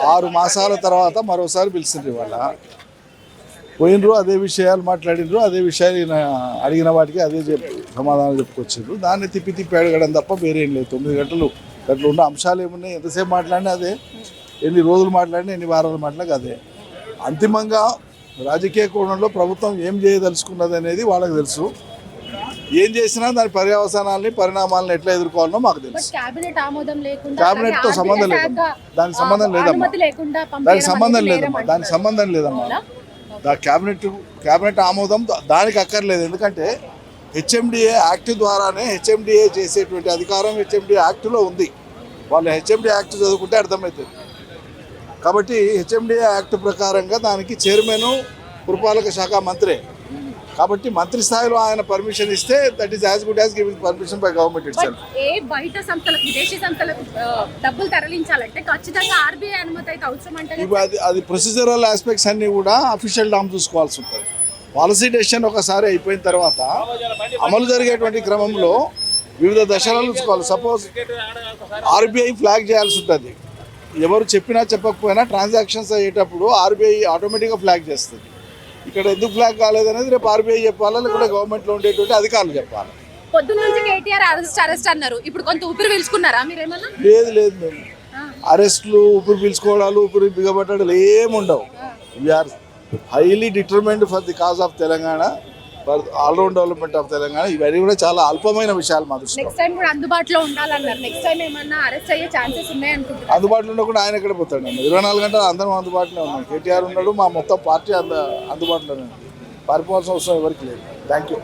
6 మాసాల తర్వాత మరోసారి పిలిచిండ్రు ఇవాళ. పోయినరు, అదే విషయాలు మాట్లాడినరు, అదే విషయాలు అడిగిన వాటికి అదే సమాధానం చెప్పుకొచ్చిండ్రు. దాన్ని తిప్పి తిప్పి అడగడం తప్ప వేరేం లేదు. 9 గంటలు గంటలు ఉన్న అంశాలు ఏమున్నాయి, ఎంతసేపు మాట్లాడినా అదే, ఎన్ని రోజులు మాట్లాడినా ఎన్ని వారాలు మాట్లాడినా అదే. అంతిమంగా రాజకీయ కోణంలో ప్రభుత్వం ఏం చేయదలుచుకున్నది అనేది వాళ్ళకి తెలుసు. ఏం చేసినా దాని పర్యవసానాలని పరిణామాలను ఎట్లా ఎదుర్కోవాలనో మాకు తెలుసు. క్యాబినెట్తో సంబంధం లేదమ్మా, దానికి సంబంధం లేదమ్మా, దానికి సంబంధం లేదమ్మా. క్యాబినెట్ ఆమోదం దానికి అక్కర్లేదు. ఎందుకంటే హెచ్ఎండిఏ యాక్ట్ ద్వారానే హెచ్ఎండిఏ చేసేటువంటి అధికారం హెచ్ఎండిఏ యాక్ట్లో ఉంది. వాళ్ళు హెచ్ఎండిఏ యాక్ట్ చదువుకుంటే అర్థమవుతుంది. కాబట్టి హెచ్ఎండిఏ యాక్ట్ ప్రకారంగా దానికి చైర్మన్ పురపాలక శాఖ మంత్రే. కాబట్టి మంత్రి స్థాయిలో ఆయన పర్మిషన్ ఇస్తే that is as good as giving permission by government itself. బయట సంస్థలకు, విదేశీ సంస్థలకు డబ్బులు తరలించాలంటే ఖచ్చితంగా ఆర్బీఐ అనుమతి అయితే అవసరం అంటే అది ప్రొసీజరల్ ఆస్పెక్ట్స్ అన్ని కూడా అఫీషియల్ డామ్ చూసుకోవాల్సి ఉంటుంది. పాలసీ డెసిషన్ ఒకసారి అయిపోయిన తర్వాత అమలు జరిగేటువంటి క్రమంలో వివిధ దశలను చూసుకోవాలి. సపోజ్ ఆర్బీఐ ఫ్లాగ్ చేయాల్సి ఉంటుంది. ఎవరు చెప్పినా చెప్పకపోయినా ట్రాన్సాక్షన్స్ అయ్యేటప్పుడు ఆర్బీఐ ఆటోమేటిక్గా ఫ్లాగ్ చేస్తుంది. ఇక్కడ ఎందుకు ఫ్లాగ్ కాలేదనేది రేపు ఆర్బీఐ చెప్పాలా, లేకుంటే గవర్నమెంట్లో ఉండేటువంటి అధికారులు చెప్పాలి. పొద్దున్న నుంచి కేటీఆర్ అరెస్ట్ అన్నారు. ఇప్పుడు కొంత ఊపిరి పీల్చుకున్నారా మీరేమన్నా? లేదు మేము అరెస్టులు, ఊపిరి పీల్చుకోవడాలు, ఊపిరి బిగబట్టాలు ఏముండవు. We are highly determined for the cause of Telangana, for all round development of Telangana. ఇవన్నీ కూడా చాలా అల్పమైన విషయాలు మా దృష్టిలో. నెక్స్ట్ టైం కూడా అందుబాటులో ఉండాలన్నారు. నెక్స్ట్ టైం ఏమన్నా అరెస్ట్ అయ్యే ఛాన్సెస్ ఉన్నాయనుకుంటున్నారు? అందుబాటులో ఉండకుండా ఆయన ఎక్కడ పోతాడు? 24 గంటలు అందరం అందుబాటులో ఉన్నాం. కేటీఆర్ ఉన్నాడు, మా మొత్తం పార్టీ అందుబాటులోనే ఉంది. పారిపోవాల్సిన అవసరం ఎవరికి లేదు. Thank you.